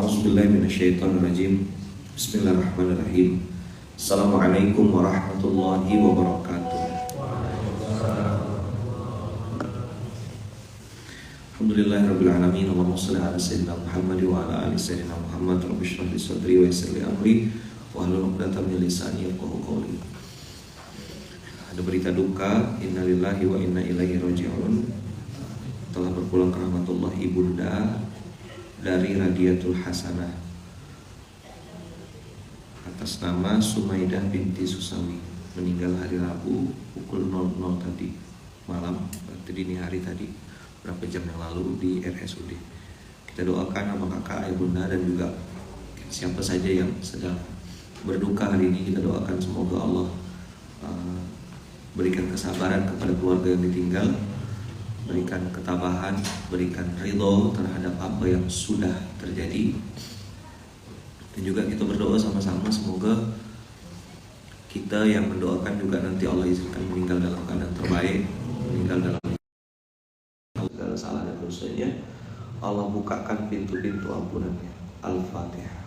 A'udzubillahi minasyaitonirrajim. Bismillahirrahmanirrahim. Assalamualaikum warahmatullahi wabarakatuh. Alhamdulillahirabbil alamin. Allahumma shalli ala sayyidina Muhammad wa ala ali sayyidina Muhammad. Rabbi shrah li sadri wa yassir li amri wahlul 'uqdatam min lisani yafqahu qawli. Ada berita duka, innalillahi wa inna ilaihi raji'un. Telah berpulang ke rahmatullah ibunda dari Radiatul Hasanah atas nama Sumaidah binti Susawi, meninggal hari Rabu pukul 00 tadi malam, berarti dini hari tadi, berapa jam yang lalu di RSUD. Kita doakan sama kakak, ibunda dan juga siapa saja yang sedang berduka hari ini. Kita doakan semoga Allah berikan kesabaran kepada keluarga yang ditinggal, berikan ketabahan, berikan ridho terhadap apa yang sudah terjadi. Dan juga kita berdoa sama-sama semoga kita yang mendoakan juga nanti Allah izinkan meninggal dalam keadaan terbaik, meninggal dalam segala salah dan dosanya. Allah bukakan pintu-pintu ampunannya. Al-Fatihah.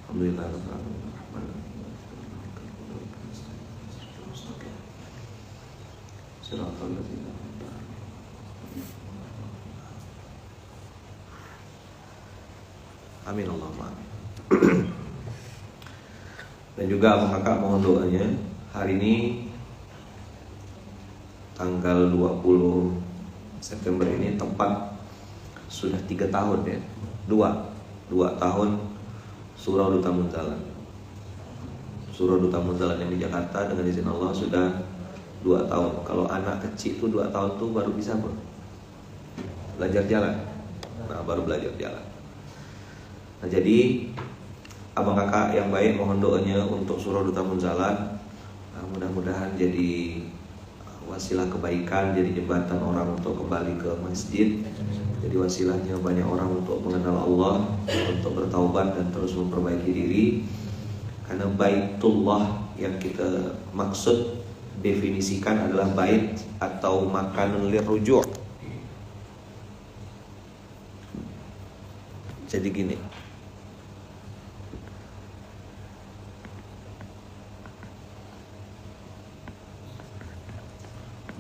Alhamdulillah. Amin Allahumma amin. Dan juga abang kakak mohon doanya, hari ini tanggal 20 September ini tepat sudah 3 tahun ya, 2 tahun Surah Duta Munzalan. Surah Duta Munzalan yang di Jakarta dengan izin Allah sudah 2 tahun. Kalau anak kecil tuh 2 tahun tuh baru bisa belajar jalan. Nah, baru belajar jalan. Nah, jadi abang kakak yang baik mohon doanya untuk Surah Duta Munzalan. Nah, mudah-mudahan jadi wasilah kebaikan, jadi jembatan orang untuk kembali ke masjid. Jadi wasilahnya banyak orang untuk mengenal Allah, untuk bertaubat dan terus memperbaiki diri. Karena Baitullah yang kita maksud definisikan adalah bait atau makanun lirruju'. Jadi gini,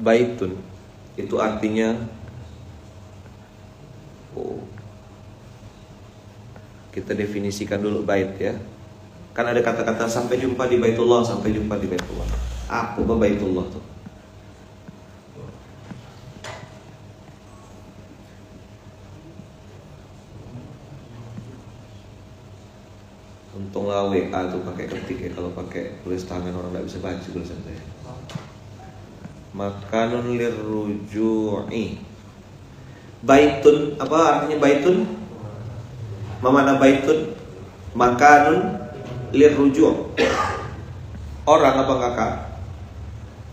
baitun itu artinya kita definisikan dulu bait ya. Kan ada kata-kata sampai jumpa di Baitullah, sampai jumpa di Baitullah. Apa Baitullah tuh? Untung lah WA tuh pakai ketik ya, kalau pakai tulis tangan orang nggak bisa baca tulisan saya. Makanun lirruju'i. Baitun, apa artinya baitun? Mana baitun? Makanun lirruju'. Orang apa kakak?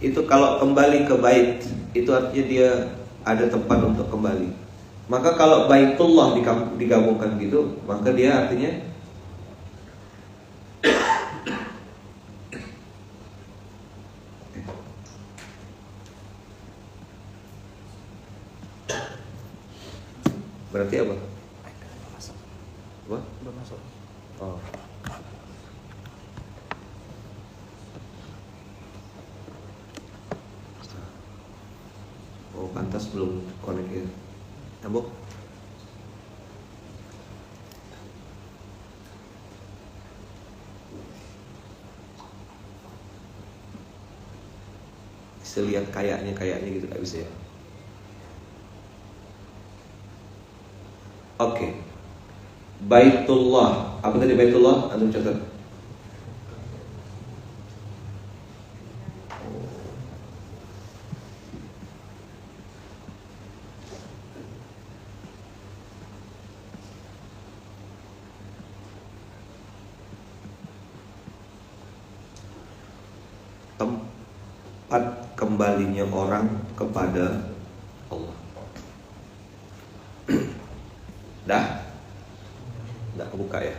Itu kalau kembali ke bait, itu artinya dia ada tempat untuk kembali. Maka kalau Baitullah digabungkan gitu, maka dia artinya berarti apa? Apa? Bermasuk. Oh. Oh, pantas belum connect ya. Nyambung. Bisa lihat kayaknya gitu, gak bisa ya. Oke. Baitullah. Apa tadi Baitullah? Antum catat. Tempat kembalinya orang kepada Allah. Dah kebuka ya.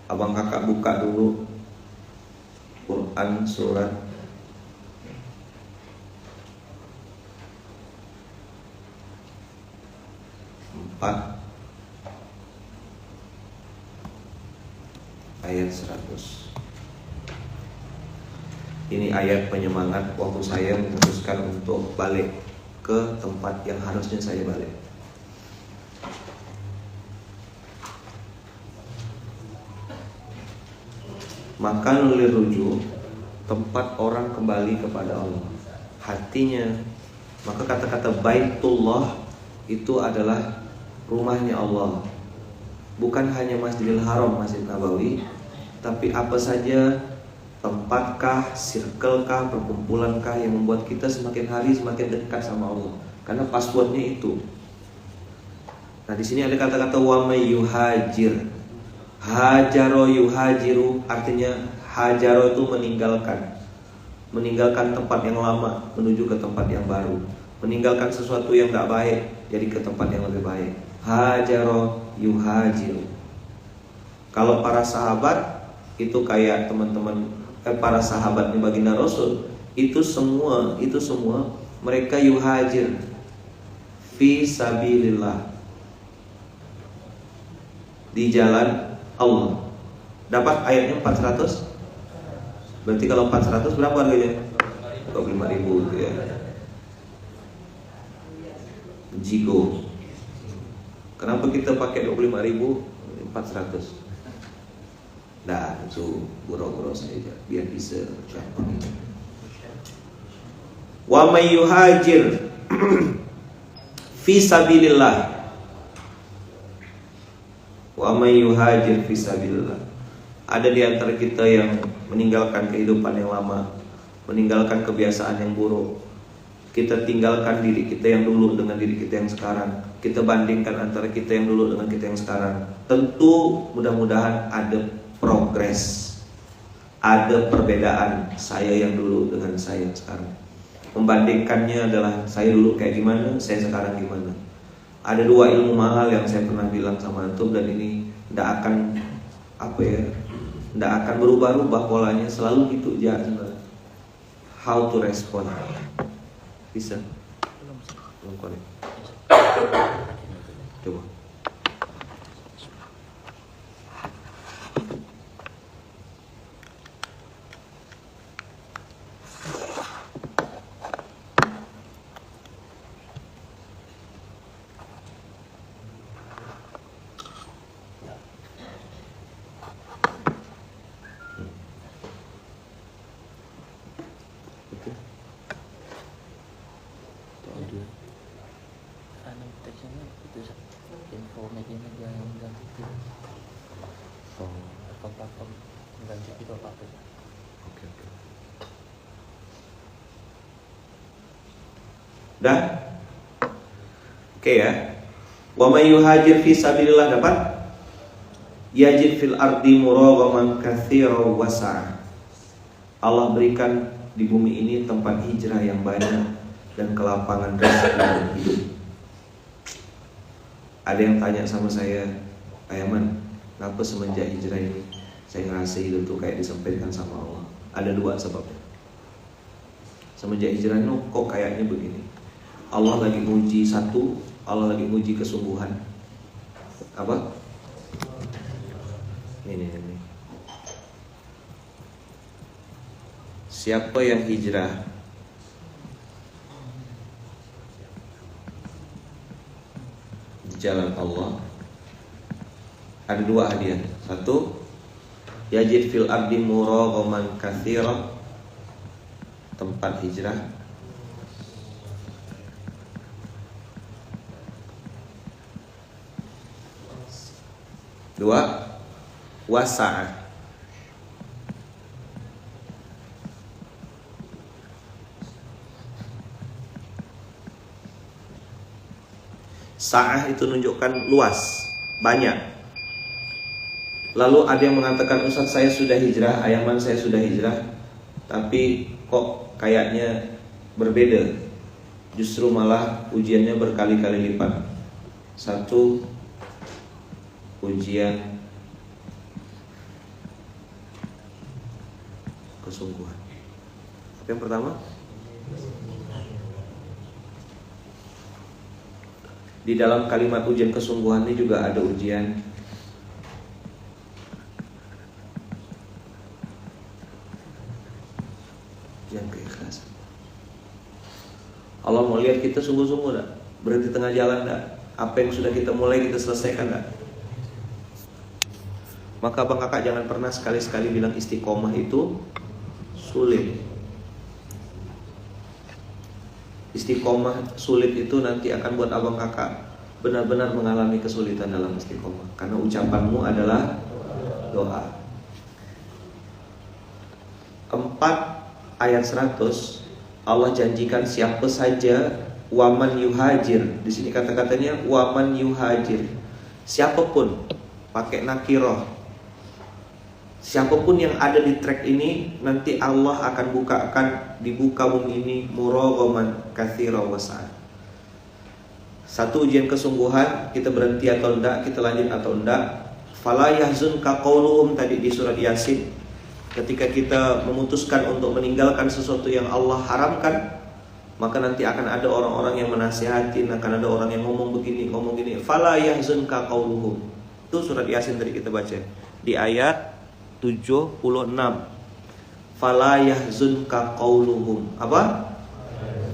Abang kakak buka dulu Quran surat ayat 100. Ini ayat penyemangat waktu saya memutuskan untuk balik ke tempat yang harusnya saya balik. Makan liruju, tempat orang kembali kepada Allah, hatinya. Maka kata-kata Baitullah itu adalah rumahnya Allah. Bukan hanya Masjidil Haram, Masjid Nabawi, tapi apa saja, tempatkah, circle-kah, perkumpulankah yang membuat kita semakin hari semakin dekat sama Allah. Karena passwordnya itu. Nah, di sini ada kata-kata wa may yuhajir. Hajaro yuhajiru, artinya hajaro itu meninggalkan tempat yang lama menuju ke tempat yang baru, meninggalkan sesuatu yang tidak baik jadi ke tempat yang lebih baik. Hajaro yuhajiru. Kalau para sahabat itu kayak teman-teman para sahabatnya baginda Rasul, itu semua mereka yuhajir fi sabilillah, di jalan Allah. Dapat ayatnya 400. Berarti kalau 400 berapa harganya? 25.000 gitu ya. Jigo. Kenapa kita pakai 25.000? 400. Nah, itu boro-boro saja biar bisa gampang. Wa may yuhajir fi sabilillah. Wa may yuhajir fi sabilillah. Ada di antara kita yang meninggalkan kehidupan yang lama, meninggalkan kebiasaan yang buruk. Kita tinggalkan diri kita yang dulu dengan diri kita yang sekarang. Kita bandingkan antara kita yang dulu dengan kita yang sekarang. Tentu mudah-mudahan ada progres, ada perbedaan saya yang dulu dengan saya yang sekarang. Membandingkannya adalah saya dulu kayak gimana, saya sekarang gimana. Ada dua ilmu mahal yang saya pernah bilang sama antum, dan ini tidak akan tidak akan berubah-ubah polanya, selalu gitu aja. How to respond. Bisa? Belum connect. Coba. Dah? Oke ya. Wa may yuhajir fi sabilillah dapat? Yajid fil ardi muraghaman katsiran wasa'. Allah berikan di bumi ini tempat hijrah yang banyak dan kelapangan rezeki dan hidup. Ada yang tanya sama saya, Ayaman, kenapa semenjak hijrah ini saya ngerasa hidup tuh kayak disempitkan sama Allah? Ada dua sebabnya. Semenjak hijrah ini kok kayaknya begini. Allah lagi nguji satu, Allah lagi nguji kesungguhan. Apa? Ini. Siapa yang hijrah di jalan Allah, ada dua hadiah. Satu, yajid fil ardi muraghaman katsiran, tempat hijrah. Dua, wasa'ah, sa'ah itu menunjukkan luas, banyak. Lalu ada yang mengatakan, Ustaz saya sudah hijrah, Ayaman saya sudah hijrah, tapi kok kayaknya berbeda. Justru malah ujiannya berkali-kali lipat. Satu, ujian kesungguhan. Apa yang pertama? Di dalam kalimat ujian kesungguhan ini juga ada ujian keikhlasan. Allah mau lihat kita sungguh-sungguh enggak? Berhenti tengah jalan enggak? Apa yang sudah kita mulai kita selesaikan enggak? Maka Bang Kakak jangan pernah sekali-sekali bilang istiqomah itu sulit. Istiqomah sulit itu nanti akan buat abang kakak benar-benar mengalami kesulitan dalam istiqomah. Karena ucapanmu adalah doa. 4 ayat 100 Allah janjikan siapa saja waman yuhajir. Di sini kata-katanya waman yuhajir. Siapapun, pakai nakiroh. Siapapun yang ada di track ini, nanti Allah akan dibuka bumi ini muraghaman katsira wasa'an. Satu ujian kesungguhan, kita berhenti atau enggak, kita lanjut atau enggak. Fala yahzunka qauluhum tadi di surat Yasin. Ketika kita memutuskan untuk meninggalkan sesuatu yang Allah haramkan, maka nanti akan ada orang-orang yang menasihatin, akan ada orang yang ngomong begini, ngomong gini. Fala yahzunka qauluhum. Itu surat Yasin tadi kita baca. Di ayat 76. Fala yahzunka qauluhum. Apa?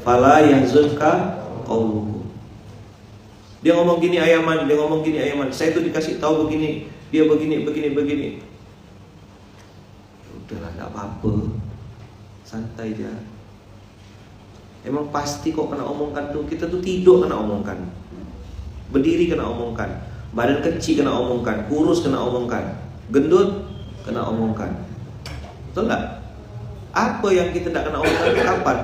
Fala yahzunka qauluhum. Dia ngomong gini Ayaman, dia ngomong gini Ayaman. Saya tuh dikasih tahu begini, dia begini. Ya udahlah, enggak apa-apa. Santai aja. Emang pasti kok kena omongkan tuh. Kita tuh tidur kena omongkan. Berdiri kena omongkan. Badan kecil kena omongkan. Kurus kena omongkan. Gendut kena omongkan. Betul gak? Apa yang kita tidak kena omongkan kapan?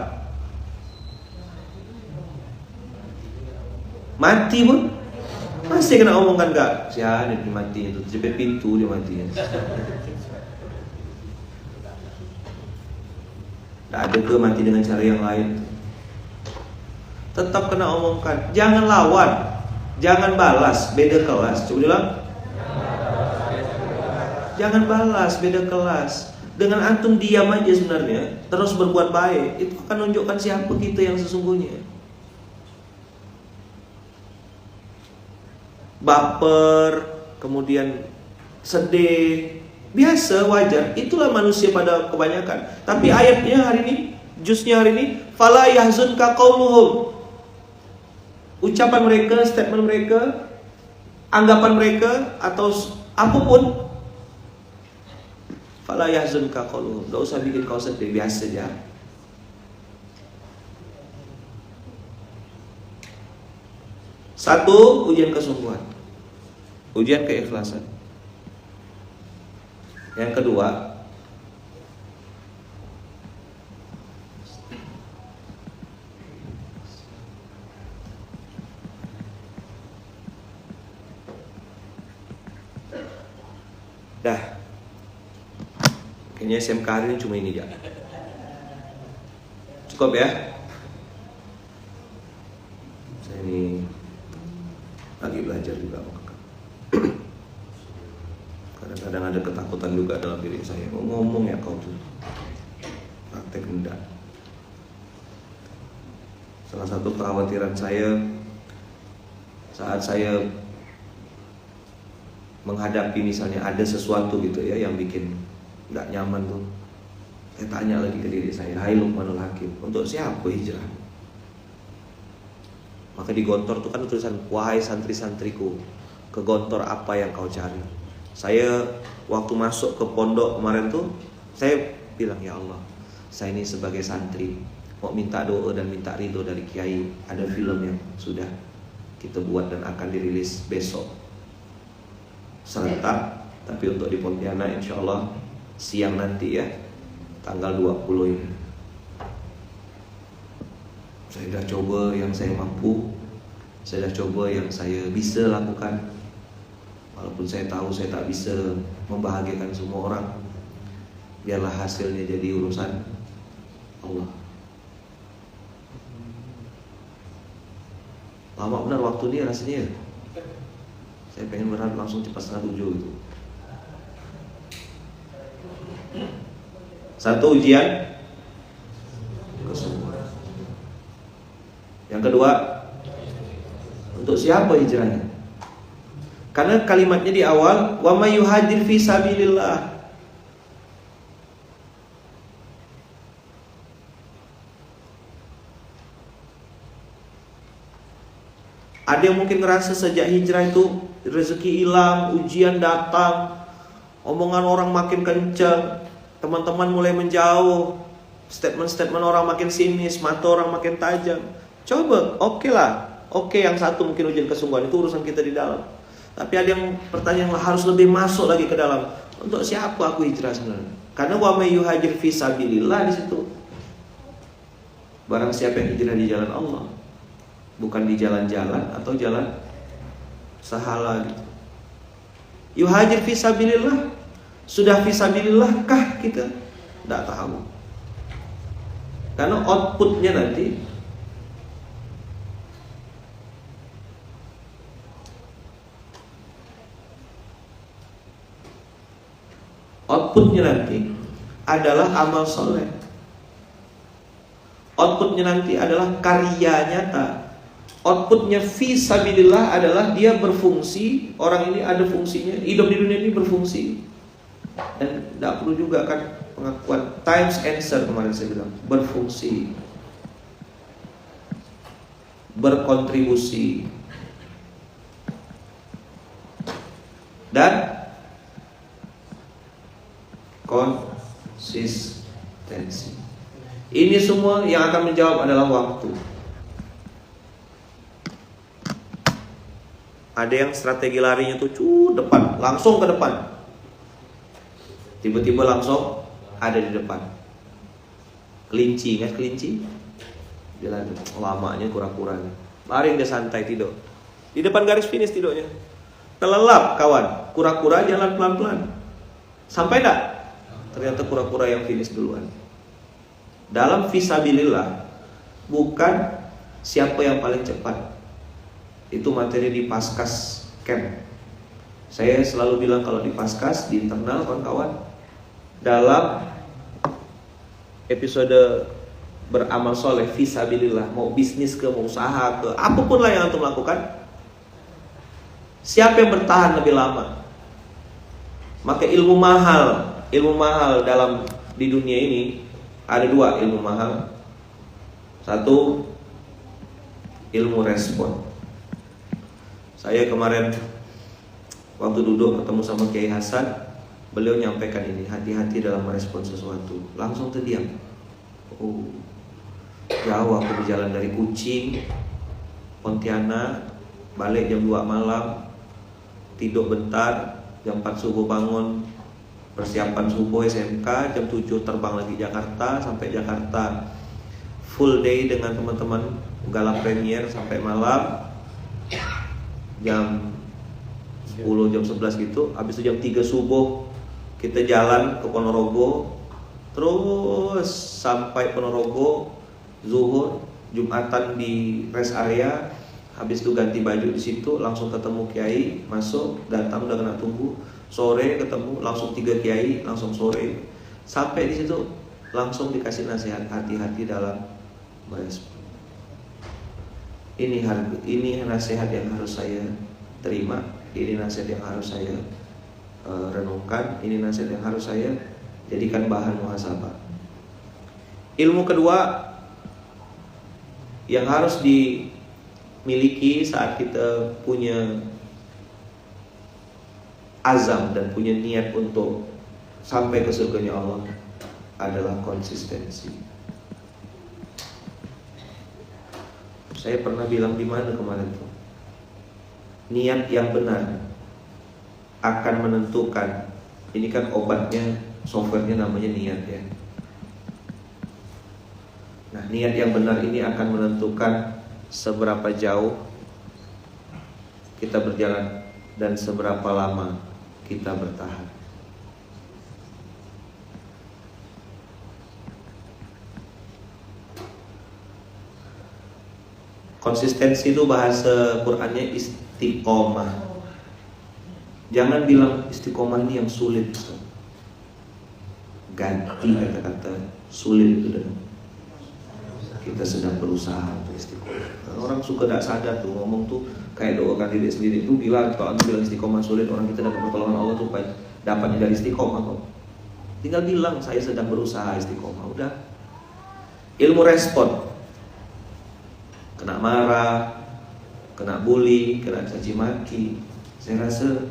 Mati pun masih kena omongkan gak? Siapa dia mati itu? Jepit pintu dia mati. Tidak ada ke mati dengan cara yang lain. Tetap kena omongkan. Jangan lawan, jangan balas. Beda kelas. Coba bilang. Jangan balas, beda kelas. Dengan antum diam aja sebenarnya, terus berbuat baik, itu akan menunjukkan siapa kita yang sesungguhnya. Baper, kemudian sedih, biasa, wajar. Itulah manusia pada kebanyakan. Tapi ayatnya hari ini, jusnya hari ini, fala yahzunka qauluhum. Ucapan mereka, statement mereka, anggapan mereka atau apapun, fala yahzunka qauluhum. Enggak usah bikin kau sedih, biasa aja. Satu, ujian kesungguhan. Ujian keikhlasan. Yang kedua, kayaknya SMK hari ini cuma ini aja. Cukup ya. Saya ini lagi belajar juga. Kadang-kadang ada ketakutan juga dalam diri saya. Ngomong ya kau tuh, praktek enggak. Salah satu kekhawatiran saya saat saya menghadapi misalnya ada sesuatu gitu ya yang bikin nggak nyaman tuh, saya tanya lagi ke diri saya, hai Luqmanul Hakim, untuk siapa hijrah? Maka di gontor tuh kan tulisan, wahai santri-santriku, ke gontor apa yang kau cari? Saya waktu masuk ke pondok kemarin tuh, saya bilang, ya Allah, saya ini sebagai santri mau minta doa dan minta ridho dari Kiai. Ada film yang sudah kita buat dan akan dirilis besok serentak, tapi untuk di Pontianak insya Allah siang nanti ya, tanggal 20 ini. Saya sudah coba yang saya mampu, saya sudah coba yang saya bisa lakukan. Walaupun saya tahu saya tak bisa membahagiakan semua orang, biarlah hasilnya jadi urusan Allah. Lama benar waktu dia rasanya. Saya pengen berharap langsung cepat 6:30 gitu. Satu, ujian kesungguhan. Yang kedua, Untuk siapa hijrahnya? Karena kalimatnya di awal, wa may yuhajir fi sabilillah. Ada yang mungkin ngerasa sejak hijrah itu rezeki hilang, ujian datang, omongan orang makin kencang, teman-teman mulai menjauh, statement-statement orang makin sinis, mata orang makin tajam. Coba, oke lah. Oke, yang satu mungkin ujian kesungguhan, itu urusan kita di dalam. Tapi ada yang pertanyaan harus lebih masuk lagi ke dalam. Untuk siapa aku hijrah sebenarnya? Karena wa may yuhajir fi sabilillah di situ. Barang siapa yang hijrah di jalan Allah, bukan di jalan-jalan atau jalan sahala gitu. Yuhajir fi sabilillah. Sudah fi sabilillah kah kita? Tidak tahu. Karena outputnya nanti adalah amal soleh. Outputnya nanti adalah karya nyata. Outputnya fi sabilillah adalah dia berfungsi. Orang ini ada fungsinya, hidup di dunia ini berfungsi. Dan tidak perlu juga kan pengakuan times answer kemarin saya bilang, berfungsi, berkontribusi, dan konsistensi. Ini semua yang akan menjawab adalah waktu. Ada yang strategi larinya tuh depan, langsung ke depan. Tiba-tiba langsung ada di depan. Kelinci, ingat kelinci? Dia lari, lamanya kura-kuranya. Lari dia santai tidur. Di depan garis finish tidurnya. Terlelap kawan, kura-kura jalan pelan-pelan. Sampai enggak? Ternyata kura-kura yang finish duluan. Dalam fisabilillah bukan siapa yang paling cepat. Itu materi di Paskas Camp. Saya selalu bilang kalau di Paskas, di internal kawan-kawan, dalam episode beramal soleh fisabilillah, mau bisnis ke, mau usaha ke, apapun lah yang antum lakukan, siapa yang bertahan lebih lama? Maka ilmu mahal dalam di dunia ini ada dua ilmu mahal. Satu, ilmu respon. Saya kemarin waktu duduk ketemu sama Kiai Hasan, beliau nyampaikan ini, hati-hati dalam merespon sesuatu. Langsung terdiam. Oh, jauh aku berjalan dari Kucing, Pontianak, balik jam 2 malam, tidur bentar, jam 4 subuh bangun, persiapan subuh SMK, jam 7 terbang lagi Jakarta, sampai Jakarta full day dengan teman-teman, gala premier sampai malam jam 10, jam 11 gitu. Habis itu jam 3 subuh kita jalan ke Ponorogo, terus sampai Ponorogo zuhur, Jumatan di rest area. Habis itu ganti baju di situ, langsung ketemu kiai, masuk, datang udah kena tunggu. Sore ketemu, langsung 3 kiai, langsung sore. Sampai di situ langsung dikasih nasihat, hati-hati dalam merespon. Ini nasihat yang harus saya terima, ini nasihat yang harus saya renungkan, ini nasihat yang harus saya jadikan bahan muhasabah. Ilmu kedua yang harus dimiliki saat kita punya azam dan punya niat untuk sampai ke surganya Allah adalah konsistensi. Saya pernah bilang di mana kemarin tuh, niat yang benar akan menentukan. Ini kan obatnya, softwarenya namanya niat ya. Nah, niat yang benar ini akan menentukan seberapa jauh kita berjalan dan seberapa lama kita bertahan. Konsistensi itu bahasa Qur'annya istiqomah. Jangan bilang istiqomah ini yang sulit. Ganti kata-kata sulit itu dengan kita sedang berusaha untuk istiqomah. Orang suka tidak sadar tuh ngomong tuh kayak doakan diri sendiri tuh bilang kalau antum bilang istiqomah sulit, orang kita dapat pertolongan Allah tuh dapatnya dari istiqomah kok. Tinggal bilang saya sedang berusaha istiqomah, udah. Ilmu respon. Kena marah, kena bully, kena caci maki, saya rasa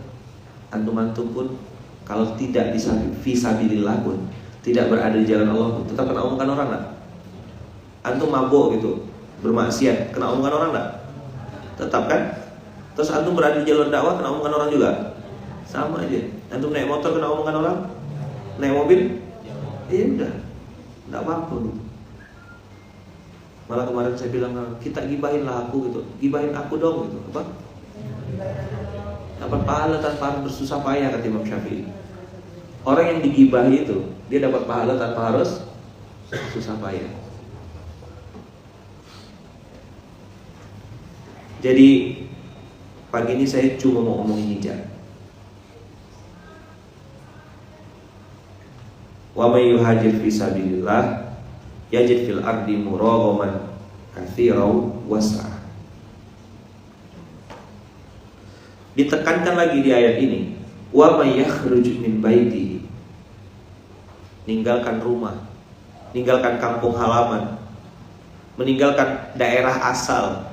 antum-antum pun kalau tidak fisabilillah pun, tidak berada di jalan Allah pun, tetap kena omongan orang enggak? Antum mabuk gitu, bermaksiat, kena omongan orang enggak? Tetap kan? Terus antum berada di jalur dakwah, kena omongan orang juga? Sama aja. Antum naik motor kena omongan orang? Naik mobil? Ya udah, enggak apa-apa gitu. Malah kemarin saya bilang, kita gibahin lah aku gitu, gibahin aku dong gitu. Apa? Dapat pahala tanpa harus bersusah payah, kata Imam Syafi'i. Orang yang digibahi itu, dia dapat pahala tanpa harus susah payah. Jadi pagi ini saya cuma mau ngomongin hijab. Wa may yuhajir fi sabilillah yajid fil ardi muraghaman katsiran was'a. Ditekankan lagi di ayat ini, wa may yakhruj min baitihi, ninggalkan rumah, ninggalkan kampung halaman, meninggalkan daerah asal,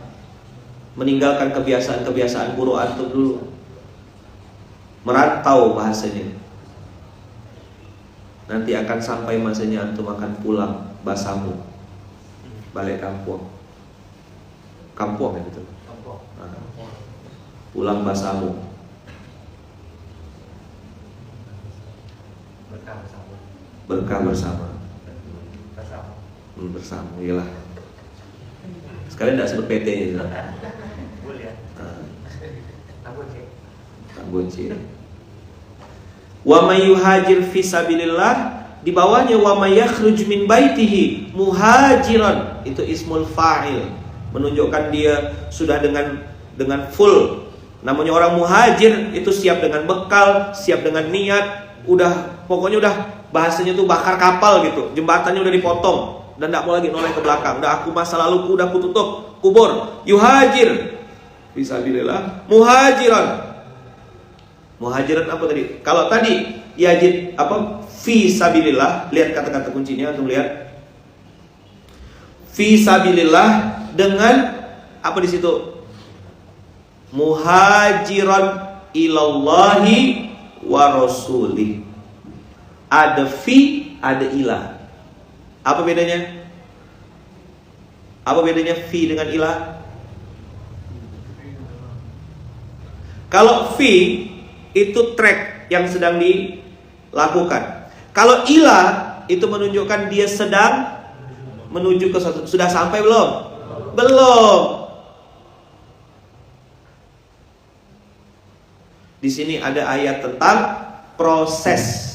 meninggalkan kebiasaan-kebiasaan buruk antum dulu, merantau bahasanya. Nanti akan sampai masanya antum akan pulang basamu, balik kampung. Kampung ya betul. Pulang basamu. Berkah bersama. Bersama, iyalah. Sekalian tidak sebut PT-nya. Boleh ya. Tambunci. Wa may yuhajir fi sabilillah, di bawahnya wa may yakhruj min baitihi muhajiran, itu ismul fa'il, menunjukkan dia sudah dengan full. Namanya orang muhajir itu siap dengan bekal, siap dengan niat, pokoknya udah bahasanya tuh bakar kapal gitu. Jembatannya udah dipotong dan tidak mau lagi noleh ke belakang. Udah aku masa laluku udah aku tutup, kubur. Yuhajir fisabilillah, muhajiran. Muhajiran apa tadi? Kalau tadi yajid apa? Fisabilillah, lihat kata-kata kuncinya, antum lihat. Fisabilillah dengan apa di situ? Muhajiran ilallahi wa rasulih. Ada fi, ada ilah. Apa bedanya? Apa bedanya fi dengan ilah? Kalau fi itu track yang sedang dilakukan. Kalau ilah itu menunjukkan dia sedang menuju ke suatu. Sudah sampai belum? Belum. Di sini ada ayat tentang proses.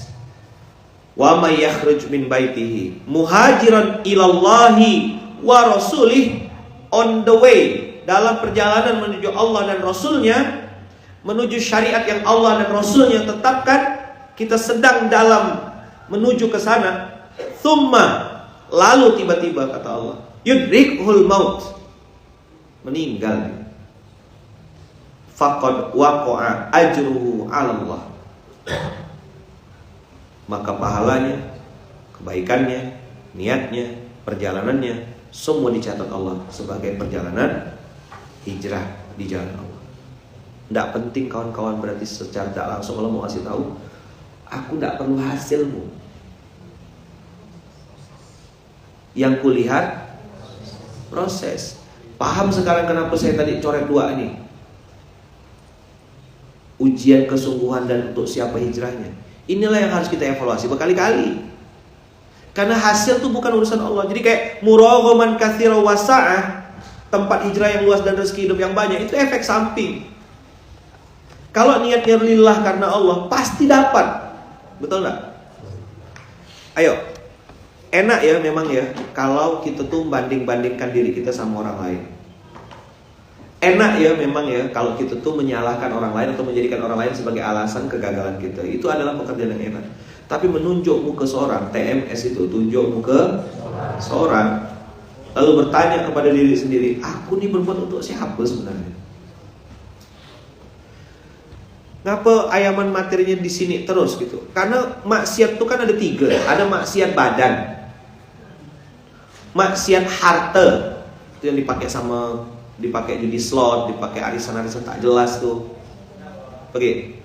Wa may yakhruj min baitihi muhajiran ilallahi wa rasulih, on the way, dalam perjalanan menuju Allah dan Rasulnya, menuju syariat yang Allah dan Rasulnya tetapkan. Kita sedang dalam menuju ke sana. Thumma, lalu tiba-tiba kata Allah, yudrikhul maut, meninggal. Faqad waqa'a ajruhu 'ala Allah, maka pahalanya, kebaikannya, niatnya, perjalanannya semua dicatat Allah sebagai perjalanan hijrah di jalan Allah. Tidak penting kawan-kawan, berarti secara tak langsung Allah mau kasih tahu, aku tidak perlu hasilmu. Yang kulihat proses. Paham sekarang kenapa saya tadi coret dua ini? Ujian kesungguhan dan untuk siapa hijrahnya. Inilah yang harus kita evaluasi berkali-kali. Karena hasil itu bukan urusan Allah. Jadi kayak muraghaman katsira wasa'ah, tempat hijrah yang luas dan rezeki hidup yang banyak, itu efek samping. Kalau niatnya lillah karena Allah, pasti dapat. Betul enggak? Ayo. Enak ya memang ya kalau kita tuh banding-bandingkan diri kita sama orang lain. Enak ya memang ya kalau kita tuh menyalahkan orang lain atau menjadikan orang lain sebagai alasan kegagalan kita. Itu adalah pekerjaan yang enak. Tapi menunjukmu ke seorang, TMS itu tunjukmu ke seorang, lalu bertanya kepada diri sendiri, aku ini berbuat untuk siapa sebenarnya? Ngapa ayaman materinya di sini terus gitu? Karena maksiat itu kan ada 3. Ada maksiat badan, maksiat harta, itu yang dipakai judi slot, dipakai arisan-arisan tak jelas tuh. Oke.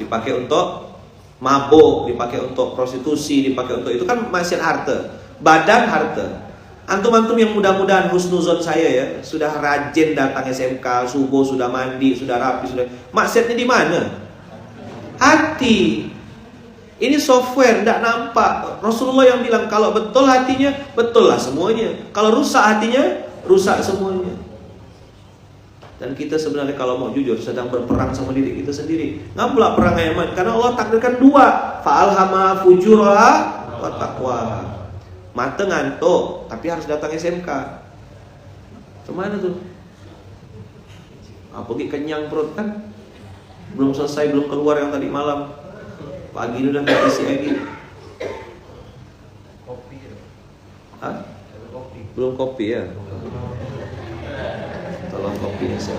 Dipakai untuk mabuk, dipakai untuk prostitusi, dipakai untuk itu kan maksiat harta. Badan harta. Antum-antum yang mudah-mudahan husnuzon saya ya, sudah rajin datang SMK, subuh sudah mandi, sudah rapi, sudah. Maksiatnya di mana? Hati. Ini software, tidak nampak. Rasulullah yang bilang kalau betul hatinya, betul lah semuanya. Kalau rusak hatinya, rusak semuanya. Dan kita sebenarnya kalau mau jujur sedang berperang sama diri kita sendiri. Nggak pula perang ayaman, karena Allah takdirkan 2. Fa'alhama fujuraha wa taqwaha. Mata ngantuk, tapi harus datang SMK. Kemana tuh? Pergi kenyang perut kan? Belum selesai, belum keluar yang tadi malam. Pagi ini udah isi lagi. Kopi. Hah? Belum kopi ya? Tolong kopinya saya.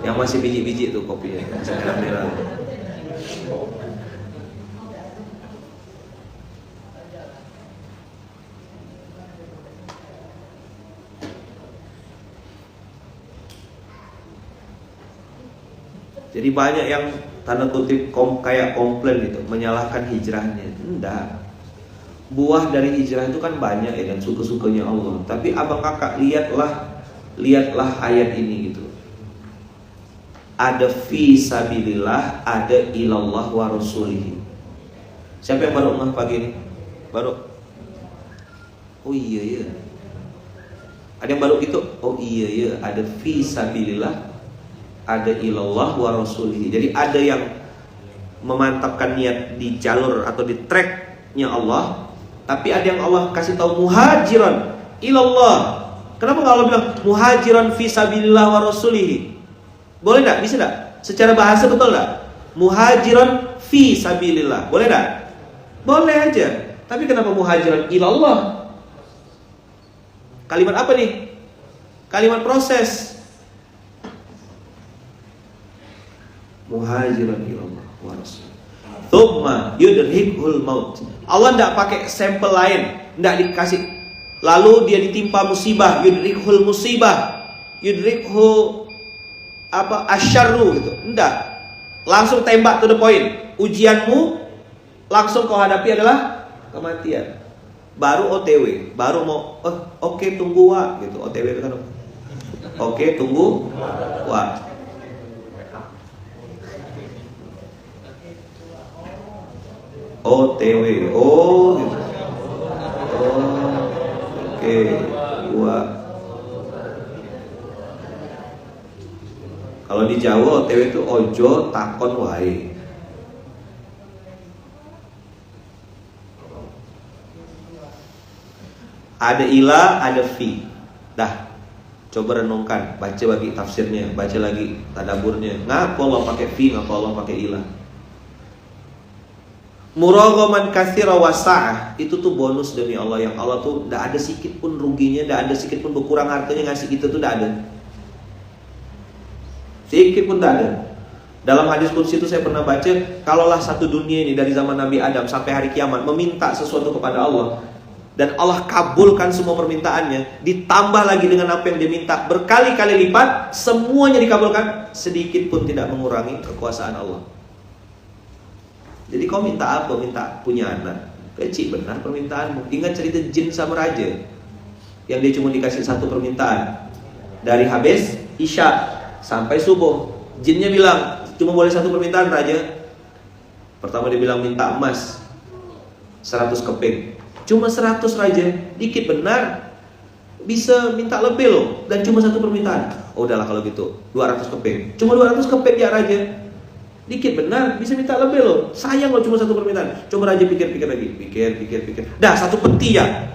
Yang masih biji-biji tuh kopinya, masih merah-merah. Jadi banyak yang tanda kutip kayak komplain gitu, menyalahkan hijrahnya. Enggak. Buah dari hijrah itu kan banyak ya, dan suka-sukanya Allah. Tapi abang kakak lihatlah ayat ini gitu. Ada fi sabilillah, ada ilallah wa rasulih. Siapa yang baru ngeh pagi ini? Baru? Oh iya ya. Ada yang baru gitu? Oh iya ya, ada fi sabilillah, ada ilallah wa rasulih. Jadi ada yang memantapkan niat di jalur atau di tracknya Allah, tapi ada yang Allah kasih tahu muhajiran ilallah. Kenapa kalau Allah bilang muhajiran fi sabilillah wa rasulih? Boleh enggak? Bisa enggak? Secara bahasa betul enggak? Muhajiran fi sabilillah. Boleh enggak? Boleh aja. Tapi kenapa muhajiran ilallah? Kalimat apa nih? Kalimat proses. Muhajiran ilallah wa rasul. Thumma yudrikhul maut. Allah tidak pakai sampel lain, tidak dikasih. Lalu dia ditimpa musibah, yudrikhul musibah, yudrikhu asyarru gitu. Tidak. Langsung tembak to the point. Ujianmu langsung kau hadapi adalah kematian. Baru OTW, baru mau oke, tunggu wa gitu. OTW itu kan. Oke, tunggu wa. OTW, oh gitu. Oke, gua. Kalau di Jawa OTW itu ojo takon wae. Ada ilah, ada fi. Dah, coba renungkan, baca lagi tafsirnya, baca lagi tadaburnya. Ngapa Allah pakai fi, ngapa Allah pakai ilah? Muraghaman katsira wasa'ah, itu tuh bonus demi Allah, yang Allah tuh tidak ada sedikit pun ruginya, tidak ada sedikit pun berkurang hartanya ngasih kita tuh tidak ada. Sedikit pun tidak ada. Dalam hadis qudsi itu saya pernah baca, kalaulah satu dunia ini dari zaman Nabi Adam sampai hari kiamat meminta sesuatu kepada Allah dan Allah kabulkan semua permintaannya, ditambah lagi dengan apa yang dia minta berkali-kali lipat, semuanya dikabulkan, sedikit pun tidak mengurangi kekuasaan Allah. Jadi kau minta apa? Minta punya anak. Kecil benar permintaanmu. Ingat cerita jin sama raja, yang dia cuma dikasih satu permintaan. Dari habis isya sampai subuh, jinnya bilang cuma boleh satu permintaan raja. Pertama dia bilang minta emas 100 keping. Cuma 100 raja, dikit benar. Bisa minta lebih loh, dan cuma satu permintaan. Oh udahlah kalau gitu 200 keping. Cuma 200 keping ya raja. Dikit benar, bisa minta lebih loh. Sayang loh cuma satu permintaan. Coba raja pikir-pikir lagi. Pikir. Dah, satu peti ya.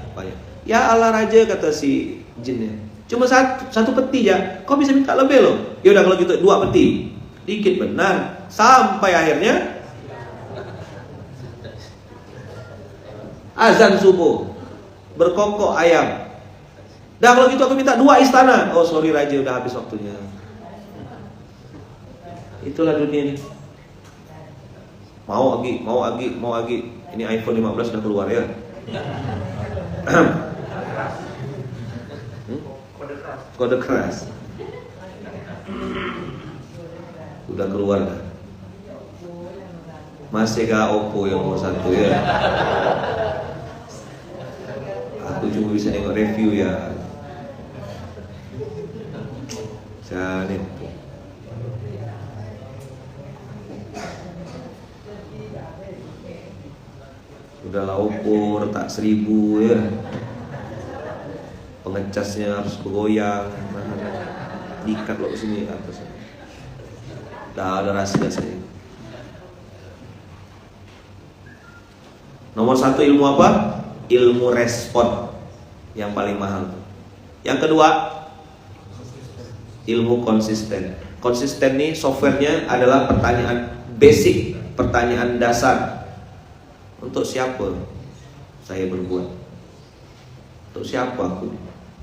Ya Allah raja, kata si jinnya. Cuma satu peti ya. Kau bisa minta lebih loh. Ya udah kalau gitu 2 peti. Dikit benar. Sampai akhirnya azan subuh, berkokok ayam. Dah kalau gitu aku minta 2 istana. Oh sorry Raja, udah habis waktunya. Itulah dunia ini. Mau agi. Ini iPhone 15 sudah keluar ya. Kode keras. Udah keluar dah. Masih gak Oppo yang nomor 1 ya. Aku cuma bisa nengok review ya. Jangan. Udahlah Oppo retak 1000 ya. Pengecasnya harus bergoyang. Diikat lo sini atas. Dah ada rahasia saya. Nomor 1 ilmu apa? Ilmu respon yang paling mahal. Yang kedua, ilmu konsisten. Konsisten nih softwarenya adalah pertanyaan basic, pertanyaan dasar. Untuk siapa saya berbuat? Untuk siapa aku?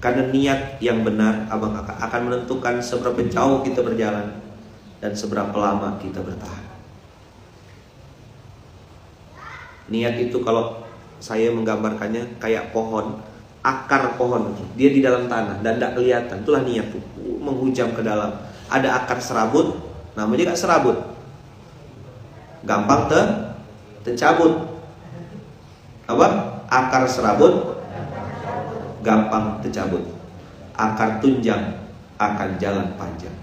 Karena niat yang benar abang akan menentukan seberapa jauh kita berjalan dan seberapa lama kita bertahan. Niat itu kalau saya menggambarkannya kayak pohon, akar pohon, dia di dalam tanah dan tidak kelihatan. Itulah niat tuh, menghujam ke dalam. Ada akar serabut, namanya gak serabut, gampang tercabut. Apa? Akar serabut gampang tercabut. Akar tunjang akan jalan panjang.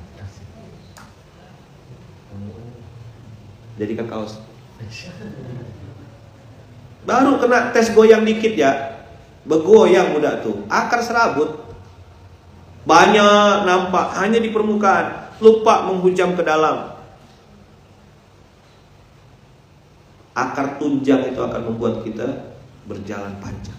Jadikan kaos. Baru kena tes goyang dikit ya, bergoyang udah tuh. Akar serabut banyak nampak hanya di permukaan, lupa menghujam ke dalam. Akar tunjang itu akan membuat kita berjalan panjang.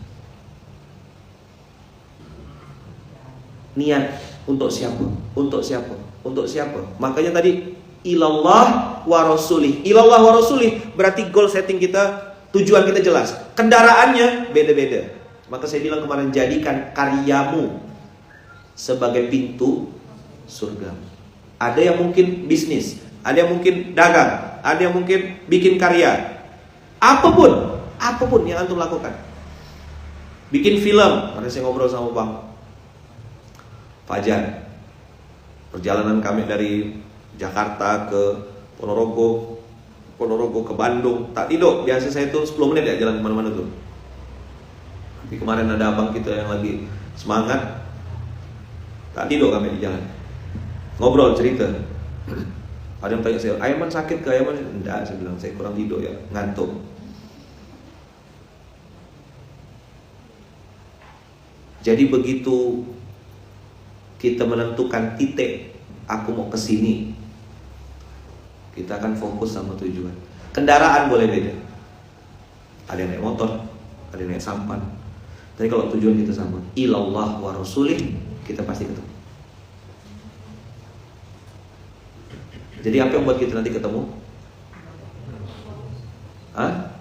Niat untuk siapa? Untuk siapa? Untuk siapa? Makanya tadi ilallah wa rasulih. Ilallah wa rasulih berarti goal setting kita, tujuan kita jelas. Kendaraannya beda-beda. Maka saya bilang kemarin, jadikan karyamu sebagai pintu surga. Ada yang mungkin bisnis, ada yang mungkin dagang, ada yang mungkin bikin karya. Apapun yang antum lakukan. Bikin film. Kemarin saya ngobrol sama Bang Fajar. Perjalanan kami dari Jakarta ke Ponorogo ke Bandung. Tak tidur. Biasa saya tuh 10 menit ya jalan kemana-mana tuh. Tapi kemarin ada abang kita yang lagi semangat. Tak tidur kami di jalan. Ngobrol, cerita. Ada yang tanya saya, Aiman sakit ke Aiman? Enggak, saya bilang, saya kurang tidur ya, ngantuk. Jadi begitu kita menentukan titik, aku mau ke sini, kita akan fokus sama tujuan. Kendaraan boleh beda. Ada yang naik motor, ada yang naik sampan. Tapi kalau tujuan kita sama, ilallah wa rasulih, kita pasti ketemu. Jadi apa yang buat kita nanti ketemu? Hah?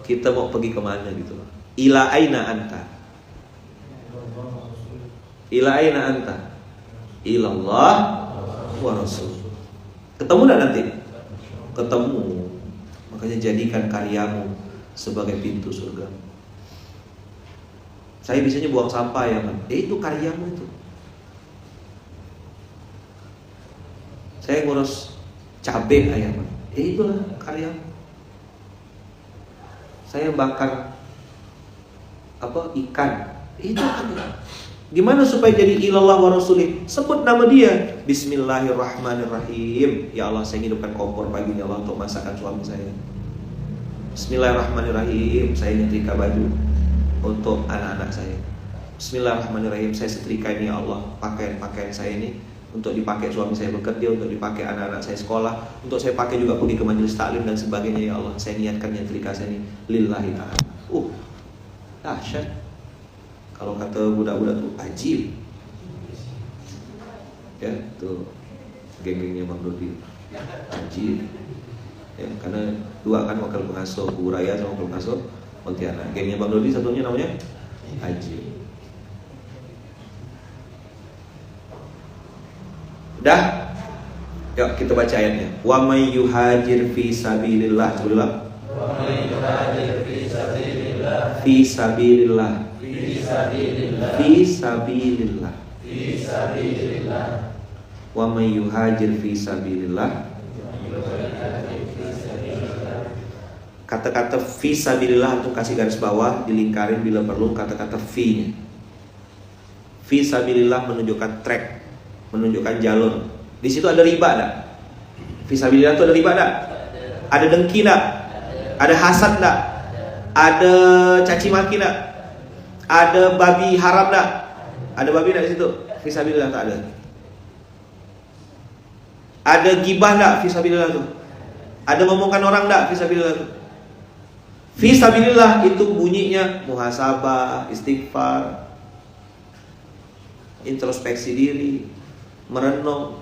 Kita mau pergi kemana gitu loh. Ila aina anta? Ila aina anta? Ilallah wa rasul. Ketemu dah nanti? Ketemu. Makanya jadikan karyamu sebagai pintu surga. Saya biasanya buang sampah ya kan? Itu karyamu itu. Saya ngurus cabai ayam. Itulah karyamu. Saya bakar ikan. Itu karyamu. Gimana supaya jadi ilallah wa rasulih? Sebut nama dia. Bismillahirrahmanirrahim. Ya Allah, saya hidupkan kompor pagi ya Allah untuk masakan suami saya. Bismillahirrahmanirrahim. Saya nyetrika baju untuk anak-anak saya. Bismillahirrahmanirrahim. Saya setrika ini ya Allah, pakaian saya ini untuk dipakai suami saya bekerja, untuk dipakai anak-anak saya sekolah, untuk saya pakai juga pergi ke majelis taklim dan sebagainya ya Allah. Saya niatkan nyetrika saya ini lillahi ta'ala. Dahsyat. Kalau kata budak-budak tuh ajib. Ya, tuh geng-gengnya Bang Dodi. Ajib. Ya, karena Dua kan wakil pengasuh Kubu Raya sama wakil pengasuh Pontianak. Gengnya Bang Dodi satunya namanya Haji. Udah? Yuk kita baca ayatnya. Wa may yuhajir fi sabilillah. Bismillah. Wa may yuhajir fi sabilillah. Fi sabilillah. Fi sabilillah. Fi sabilillah. Fi sabilillah. Wa may yuhajir fi sabilillah. Kata-kata fi sabilillah untuk kasih garis bawah, dilingkarin bila perlu kata-kata fi-nya. Fi sabilillah menunjukkan track, menunjukkan jalur. Di situ ada riba enggak? Fi sabilillah itu ada riba enggak? Ada dengki enggak? Ada hasad enggak? Ada caci maki enggak? Ada babi haram enggak? Ada babi enggak di situ? Fi sabilillah tak ada. Ada gibah enggak? Fi sabilillah tuh. Ada ngomongkan orang enggak? Fi sabilillah tuh. Fi sabilillah itu bunyinya muhasabah, istighfar, introspeksi diri, merenung,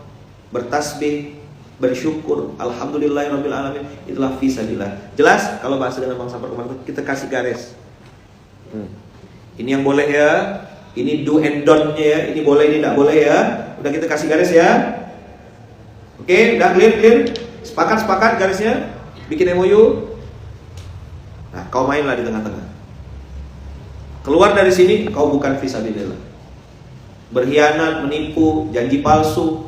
bertasbih, bersyukur, alhamdulillahirabbil alamin. Itulah fi sabilillah. Jelas? Kalau bahasa dengan bangsa perkemahan kita kasih garis. Ini yang boleh ya, ini do and don't-nya ya, ini boleh, ini tidak boleh ya. Udah kita kasih garis ya. Oke, udah clear? Sepakat garisnya? Bikin MOU. Nah, kau mainlah di tengah-tengah. Keluar dari sini, kau bukan fisabilillah. Berkhianat, menipu, janji palsu.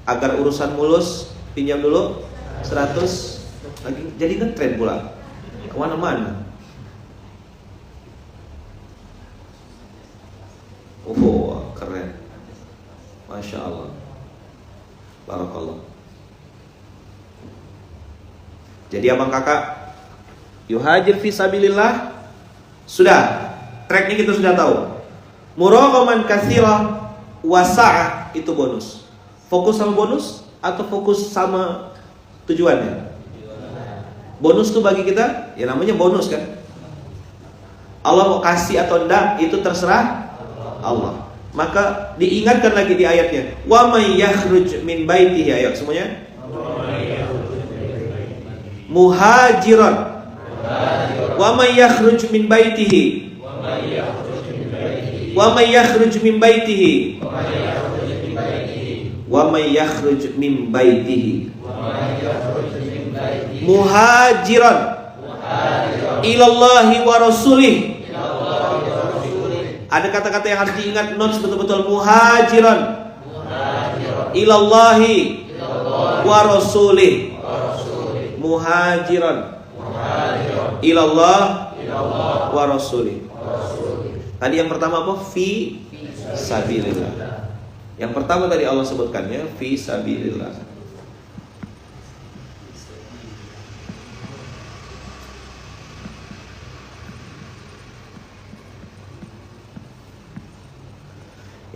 Agar urusan mulus, pinjam dulu 100 lagi, jadi ngetrend pula kemana-mana. Oh, keren. Masya Allah. Barakallah. Jadi abang kakak, yuhajir fi sabilillah. Sudah, tracknya kita sudah tahu. Muraqaman katsira wasa'ah itu bonus. Fokus sama bonus atau fokus sama tujuannya? Bonus tuh bagi kita, ya namanya bonus kan. Allah mau kasih atau enggak itu terserah Allah. Maka diingatkan lagi di ayatnya, wa may yakhruj min baitihi, ayo semuanya. Muhajiran. Wa may yakhruj min baitihi. Wa may yakhruj min baitihi. Wa may yakhruj min baitihi. Muhajiran ilallahi wa rasulih. Ada kata-kata yang harus diingat, notes betul-betul. Muhajiran ilallahi wa rasulih. Muhajiran ilallah wa rasulih. Tadi yang pertama apa? Fi sabilillah. Yang pertama tadi Allah sebutkannya fi sabilillah.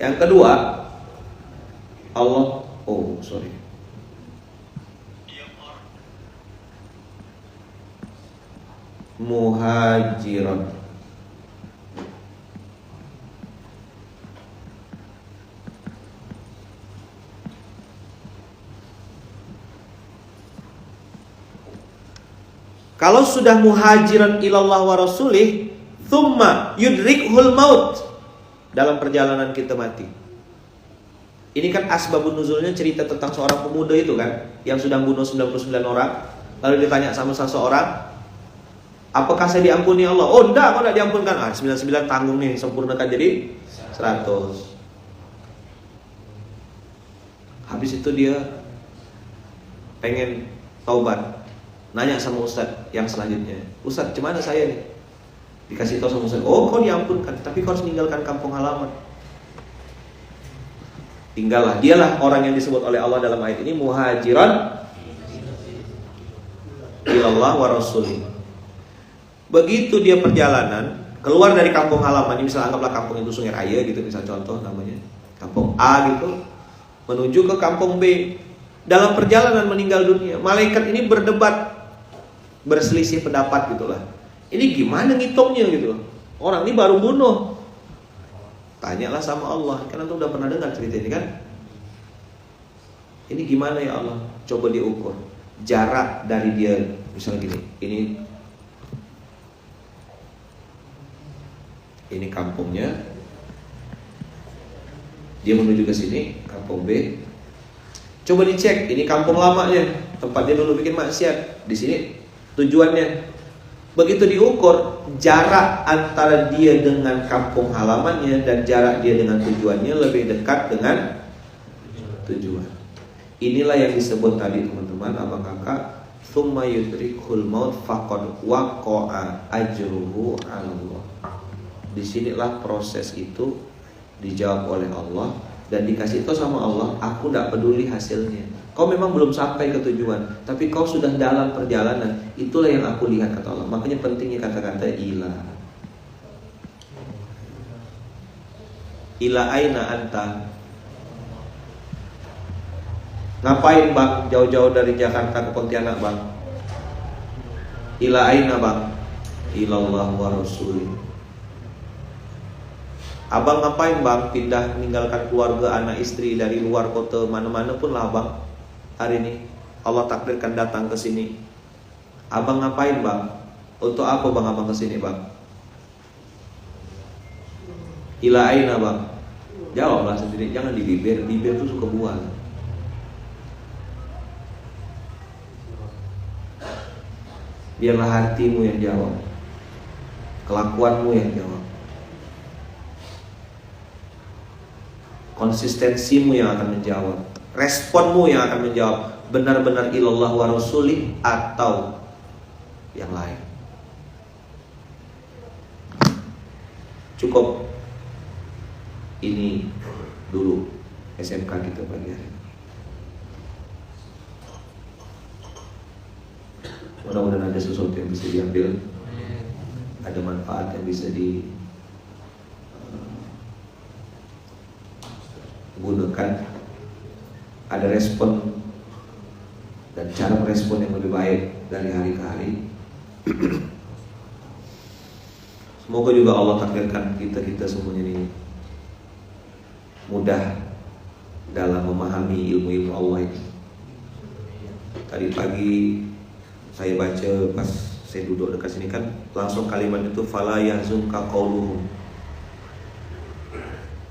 Yang kedua, Allah, muhajiran. Kalau sudah muhajiran ilallah wa rasulih, thumma yudrikhul maut, dalam perjalanan kita mati. Ini kan asbabun nuzulnya cerita tentang seorang pemuda itu kan, yang sudah bunuh 99 orang. Lalu ditanya sama seseorang, apakah saya diampuni Allah? Oh enggak, kok enggak diampunkan? 99 tanggung nih, sempurnakan jadi 100. Habis itu dia pengen taubat, nanya sama Ustadz yang selanjutnya, Ustadz gimana saya nih? Dikasih tahu sama Ustadz, oh kau diampunkan, tapi kau harus meninggalkan kampung halaman. Tinggallah, dialah orang yang disebut oleh Allah dalam ayat ini muhajiran ilallah wa rasulih. Begitu dia perjalanan keluar dari kampung halaman, misalnya anggaplah kampung itu Sungai Raya gitu, misal contoh namanya kampung A gitu, menuju ke kampung B. Dalam perjalanan meninggal dunia, malaikat ini berdebat, berselisih pendapat gitulah. Ini gimana ngitungnya gitu? Orang ini baru bunuh. Tanyalah sama Allah, kan antum udah pernah dengar cerita ini kan? Ini gimana ya Allah? Coba diukur. jarak dari dia, misalnya gini, ini kampungnya, dia menuju ke sini, kampung B. Coba dicek, ini kampung lamanya, tempat dia dulu bikin maksiat. Di sini tujuannya. Begitu diukur, jarak antara dia dengan kampung halamannya dan jarak dia dengan tujuannya lebih dekat dengan tujuan. Inilah yang disebut tadi teman-teman, abang kakak, tsumma yudrikul maut faqad waqa'a ajruhu 'ala Allah. Disinilah proses itu dijawab oleh Allah dan dikasih tahu sama Allah, aku tidak peduli hasilnya. Kau memang belum sampai ke tujuan, tapi kau sudah dalam perjalanan. Itulah yang aku lihat, kata Allah. Makanya pentingnya kata-kata ila. Ila aina anta? Ngapain bang jauh-jauh dari Jakarta ke Pontianak bang? Ila aina bang? Ilallah wa rasulih. Abang ngapain bang pindah meninggalkan keluarga, anak istri dari luar kota mana-mana pun lah bang. Hari ini Allah takdirkan datang ke sini. Abang ngapain bang? Untuk apa bang abang ke sini bang? Ila aina bang? Jawablah sendiri, jangan di bibir. Bibir itu suka bual. Biarlah hatimu yang jawab, kelakuanmu yang jawab, konsistensimu yang akan menjawab, responmu yang akan menjawab. Benar-benar ilallah wa rasulih atau yang lain. Cukup ini dulu SMK kita pagi hari ini. Mudah-mudahan ada sesuatu yang bisa diambil, ada manfaat yang bisa digunakan, ada respon dan cara merespon yang lebih baik dari hari ke hari. Semoga juga Allah takdirkan kita semuanya ini mudah dalam memahami ilmu-ilmu Allah ini. Tadi pagi saya baca pas saya duduk dekat sini kan, langsung kalimat itu fala yahzunka qauluhum.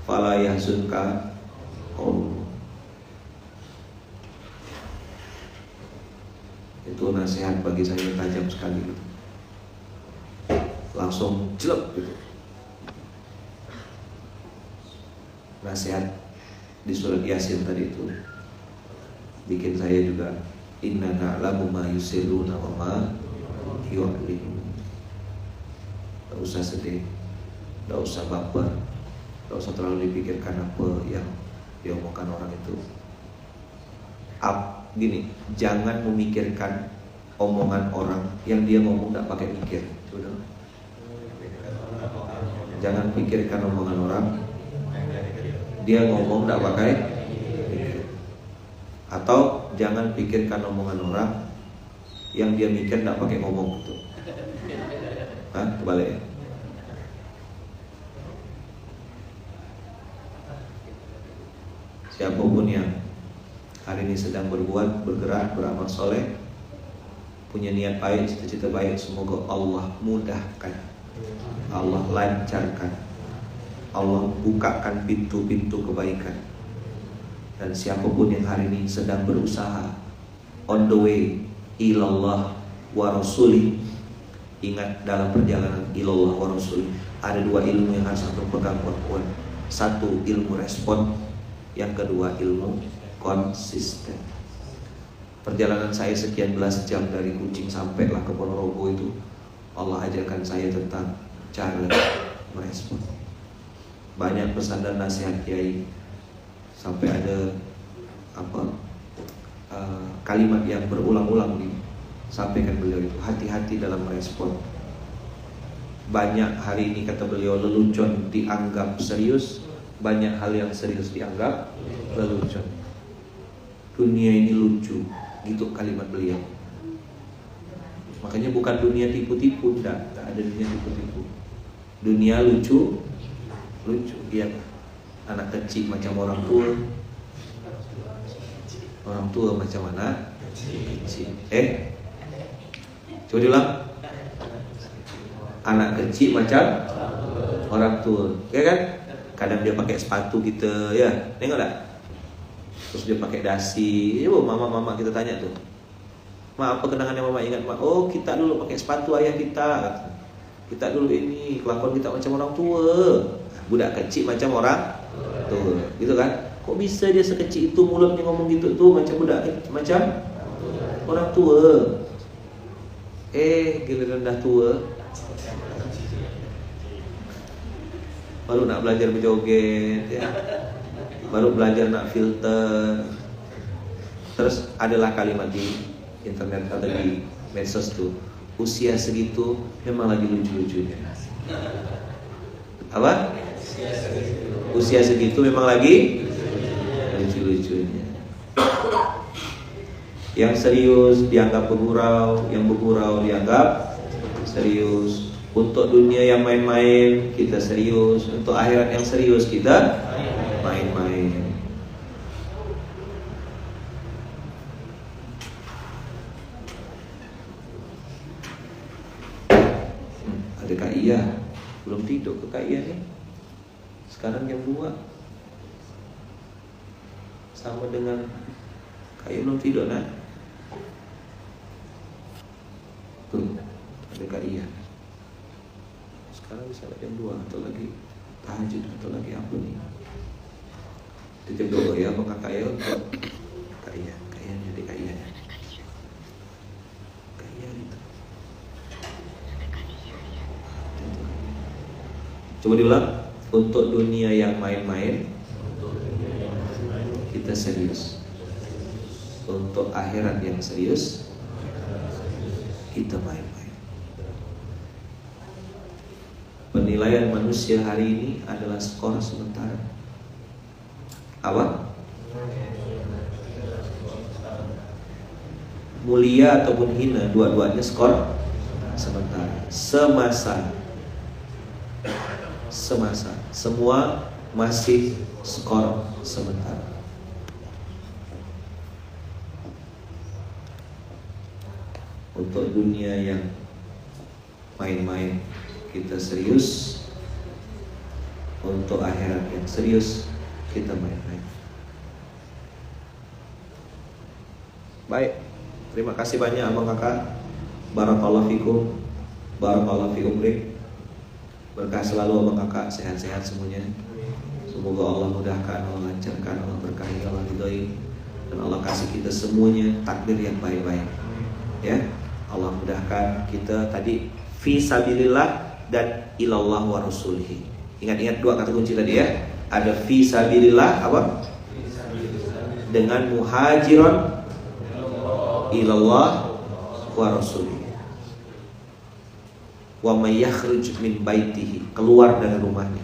Fala yahzunka qauluhum. Itu nasihat bagi saya yang tajam sekali gitu. Langsung jelek gitu. Nasihat di surat Yasin tadi itu bikin saya juga inna na'lamu ma yusirruna wa ma yu'linun. Tidak usah sedih, tidak usah baper, tidak usah terlalu dipikirkan apa yang diomongkan orang itu. Gini, jangan memikirkan omongan orang yang dia ngomong tidak pakai mikir. Sudah. Jangan pikirkan omongan orang dia ngomong tidak pakai mikir. Atau jangan pikirkan omongan orang yang dia mikir tidak pakai ngomong gitu. Kebalik ya. Siapapun yang hari ini sedang berbuat, bergerak, beramal soleh, punya niat baik, cita-cita baik, semoga Allah mudahkan, Allah lancarkan, Allah bukakan pintu-pintu kebaikan. Dan siapapun yang hari ini sedang berusaha on the way ilallah wa rasulih, ingat dalam perjalanan ilallah wa rasulih ada dua ilmu yang harus antum pegang kuat-kuat. Satu, ilmu respon. Yang kedua, ilmu konsisten. Perjalanan saya sekian belas jam dari Kucing sampailah ke Ponorogo itu, Allah ajarkan saya tentang cara merespon. Banyak pesan dan nasihat Kiai, sampai ada kalimat yang berulang-ulang disampaikan beliau itu, hati-hati dalam merespon. Banyak hari ini kata beliau lelucon dianggap serius, banyak hal yang serius dianggap lelucon. Dunia ini lucu, gitu kalimat beliau. Makanya bukan dunia tipu-tipu, tidak ada dunia tipu-tipu. Dunia lucu, iya. Anak kecil macam orang tua macam anak kecil. Coba diulang. Anak kecil macam orang tua, ya kan? Kadang dia pakai sepatu kita, ya, tengok tak? Terus dia pakai dasi. Mama kita tanya tuh, "Ma, apa kenangan yang mama ingat, Ma?" "Oh, kita dulu pakai sepatu ayah kita, kata. Kita dulu ini, kelakuan kita macam orang tua." Budak kecil macam orang tua, gitu kan? Kok bisa dia sekecil itu mulutnya ngomong gitu tuh, macam budak, macam orang tua. Giliran dah tua, baru nak belajar berjoget, ya. Baru belajar nak filter. Terus adalah kalimat di internet atau di medsos tuh, usia segitu memang lagi lucu-lucunya. Apa? Usia segitu memang lagi lucu-lucunya. Yang serius dianggap bergurau, yang bergurau dianggap serius. Untuk dunia yang main-main kita serius, untuk akhirat yang serius kita main-main. Ada Kak Iya, belum tidur ke Kak Iya nih. Sekarang jam 2. Sama dengan Kak Iya belum tidur, nak. Tuh, ada Kak Iya. Sekarang bisa jam 2 atau lagi tahajud atau lagi apa nih. Titip doa ya sama kakak ya untuk Kak Iya jadi Kak Iya ya. Kak Iya gitu. Coba diulang. Untuk dunia yang main-main kita serius. Untuk akhirat yang serius kita main-main. Penilaian manusia hari ini adalah skor sementara. Apa? Mulia ataupun hina, dua-duanya skor sementara. Semasa semua masih skor sementara. Untuk dunia yang main-main kita serius, untuk akhirat yang serius kita main-main. Baik, terima kasih banyak abang kakak. Barakallahu fikum, barakallahu fi umrik. Berkah selalu abang kakak, sehat-sehat semuanya. Semoga Allah mudahkan, Allah lancarkan, Allah berkahi, Allah ridhoi, dan Allah kasih kita semuanya takdir yang baik-baik. Ya, Allah mudahkan kita tadi fi sabilillah dan ilallah wa rasulihi. Ingat-ingat dua kata kunci tadi ya. Ada fi sabilillah apa? Dengan muhajiron ilallah wa rasulihi. Wa may yakhruj min baitihi, keluar dari rumahnya.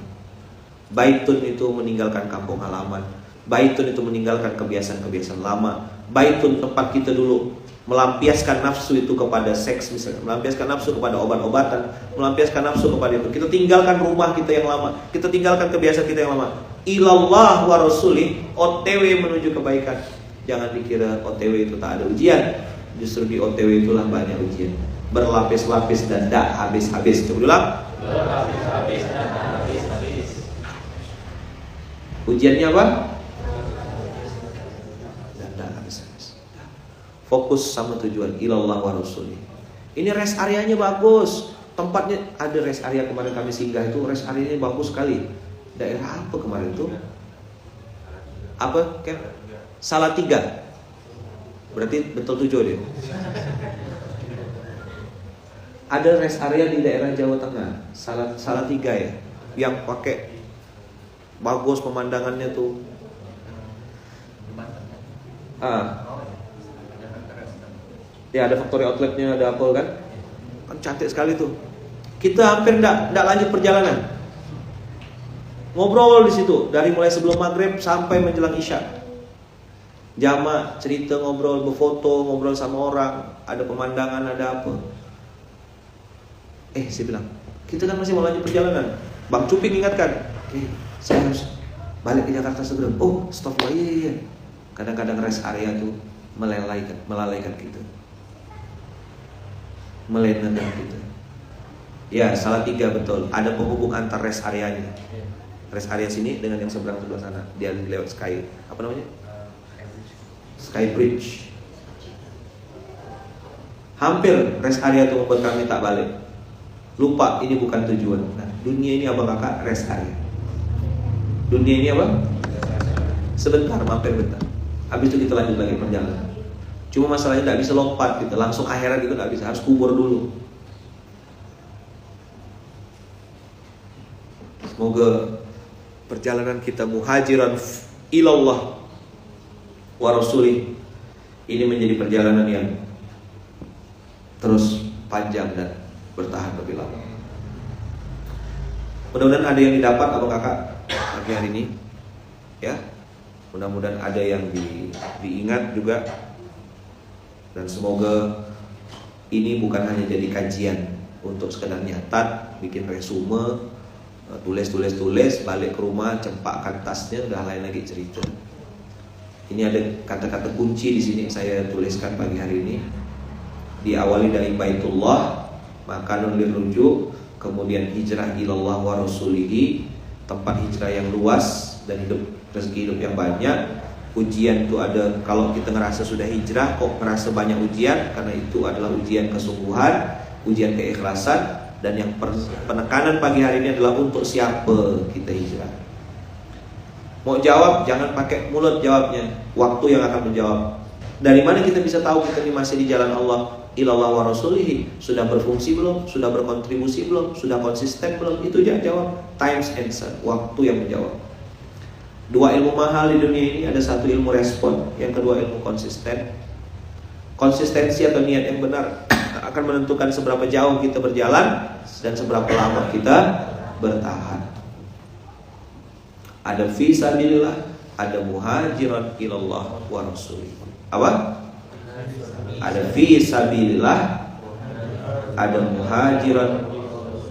Baitun itu meninggalkan kampung halaman. Baitun itu meninggalkan kebiasaan-kebiasaan lama. Baitun tempat kita dulu melampiaskan nafsu itu kepada seks misalnya, melampiaskan nafsu kepada obat-obatan, melampiaskan nafsu kepada itu. Kita tinggalkan rumah kita yang lama, kita tinggalkan kebiasaan kita yang lama. Ilallah wa rasulih, OTW menuju kebaikan. Jangan dikira OTW itu tak ada ujian. Justru di OTW itulah banyak ujian. Berlapis-lapis dan tak habis-habis. Coba ulang. Berlapis-lapis dan tak habis-habis. Ujiannya apa? Fokus sama tujuan, ilallah wa rasulih. Ini rest areanya bagus. Tempatnya ada rest area kemarin kami singgah itu, rest areanya bagus sekali. Daerah apa kemarin itu? Apa? Salatiga. Berarti betul tujuh deh. Ada rest area di daerah Jawa Tengah, Salatiga ya, yang pakai bagus pemandangannya tuh. Ya ada factory outletnya, ada apa kan cantik sekali tuh. Kita hampir ndak lanjut perjalanan, ngobrol di situ dari mulai sebelum maghrib sampai menjelang isya. Jamak cerita, ngobrol, berfoto, ngobrol sama orang, ada pemandangan, ada apa. Saya bilang kita kan masih mau lanjut perjalanan. Bang Cuping ingatkan, saya harus balik ke Jakarta segera. Oh stop, iya. Kadang-kadang rest area tuh melalaikan kita, melenakan kita. Ya, salah tiga betul. Ada penghubung antar rest areanya. Rest area sini dengan yang seberang sebelah sana. Dia lewat Sky, apa namanya? Sky Bridge. Hampir rest area itu membuat kami tak balik. Lupa ini bukan tujuan. Nah, dunia ini apa kakak? Rest area. Dunia ini apa? Sebentar, mampir bentar. Habis itu kita lanjut lagi perjalanan. Cuma masalahnya tidak bisa lompat gitu, langsung akhirat itu tidak bisa, harus kubur dulu. Semoga perjalanan kita muhajiran ilallah wa rasulih ini menjadi perjalanan yang terus panjang dan bertahan lebih lama. Mudah-mudahan ada yang didapat abang kakak pagi hari ini, ya. Mudah-mudahan ada yang diingat juga. Dan semoga ini bukan hanya jadi kajian untuk sekedar nyatat, bikin resume, tulis, balik ke rumah, cempakkan tasnya, udah lain lagi cerita. Ini ada kata-kata kunci di sini saya tuliskan pagi hari ini. Diawali dari Baitullah, makanun lirrujuk, kemudian hijrah ilallah wa rasulihi, tempat hijrah yang luas dan rezeki hidup yang banyak. Ujian itu ada, kalau kita ngerasa sudah hijrah kok ngerasa banyak ujian, karena itu adalah ujian kesungguhan, ujian keikhlasan. Dan yang penekanan pagi hari ini adalah untuk siapa kita hijrah. Mau jawab, jangan pakai mulut jawabnya, waktu yang akan menjawab. Dari mana kita bisa tahu kita ini masih di jalan Allah ilallah wa rasulihi? Sudah berfungsi belum? Sudah berkontribusi belum? Sudah konsisten belum? Itu jangan jawab. Times answer, waktu yang menjawab. Dua ilmu mahal di dunia ini, ada satu ilmu respon, yang kedua ilmu konsisten. Konsistensi atau niat yang benar akan menentukan seberapa jauh kita berjalan dan seberapa lama kita bertahan. Ada fi sabilillah, ada muhajiran ilallah wa rasulih. Apa? Ada fi sabilillah, ada muhajiran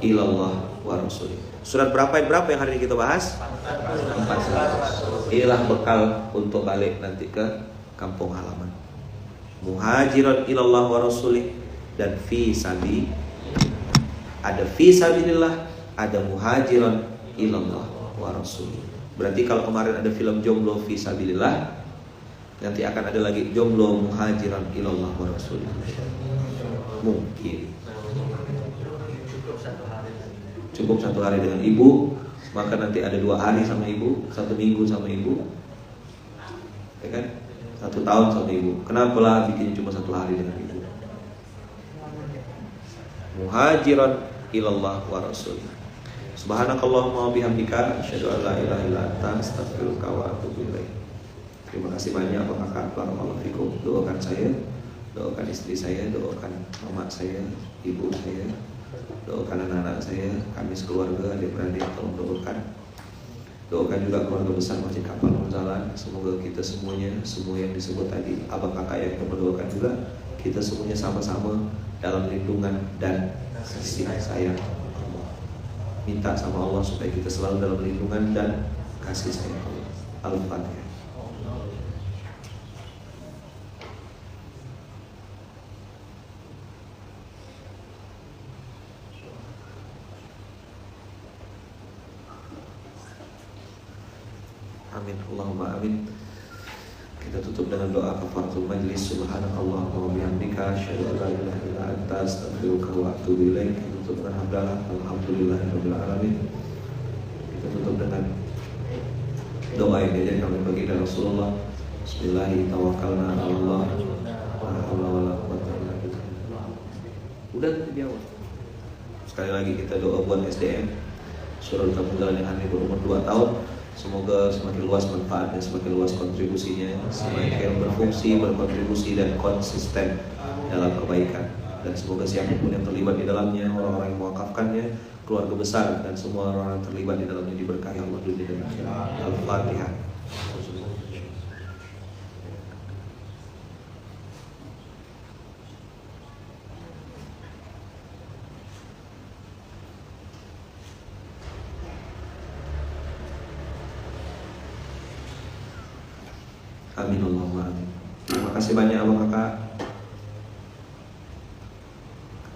ilallah wa rasulih. Surat berapa yang hari ini kita bahas? 400. Inilah bekal untuk balik nanti ke kampung halaman. Muhajiran ilallah wa rasulih dan fi sabi. Ada fi sabilillah, ada muhajiran ilallah wa rasulih. Berarti kalau kemarin ada film jomblo fi sabilillah, nanti akan ada lagi jomblo muhajiran ilallah wa rasulih. Mungkin cukup satu hari dengan ibu, maka nanti ada 2 hari sama ibu, 1 minggu sama ibu, ya kan? 1 tahun sama ibu. Kenapa lah bikin cuma 1 hari dengan ibu? Muhajiran ilallah wa rasulih. Subhanakallahumma wa bihamdika asyhadu an la ilaha illa anta astaghfiruka wa atubu ilaik. Terima kasih banyak Pak Kakak, barakallahu fikum. Doakan saya, doakan istri saya, doakan mama saya, ibu saya, doakan anak-anak saya, kami sekeluarga, adik-beradik, tolong doakan. Doakan juga keluarga besar Masjid Kapal Munzalan. Semoga kita semuanya, semua yang disebut tadi, abang kakak yang kita berdoakan juga, kita semuanya sama-sama dalam lindungan dan kasih sayang Allah. Minta sama Allah supaya kita selalu dalam lindungan dan kasih sayang Allah. Al-Fatihah. Amin, Allahumma amin. Kita tutup dengan doa kafaratul majlis. Subhanakallahumma wa bihamdika asyhadu an la ilaha illa anta astaghfiruka wa atubu ilaik. Kita tutup dengan hamdalah alhamdulillahirabbil alamin. Kita tutup dengan doa yang diajarkan oleh baginda Rasulullah. Bismillahirrahmanirrahim. Tawakkalna 'ala Allah. La haula wala quwwata illa billah. Udah dijawab. Sekali lagi kita doa buat SDM Surah Al-Jalan yang hari berumur 2 tahun. Semoga semakin luas manfaatnya, semakin luas kontribusinya, semakin berfungsi, berkontribusi dan konsisten dalam kebaikan. Dan semoga siapapun yang terlibat di dalamnya, orang-orang yang mewakafkannya, keluarga besar dan semua orang yang terlibat di dalamnya diberkahi Allah dunia dan akhirat. Al-Fatihah. Amin Allahumma amin. Terima kasih. kasih banyak abang kakak.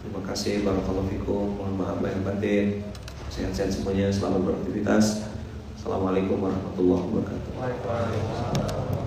Terima kasih, barakallahu fikum. Mohon maaf lahir batin. Sehat-sehat semuanya, selamat beraktivitas. Assalamualaikum warahmatullahi wabarakatuh.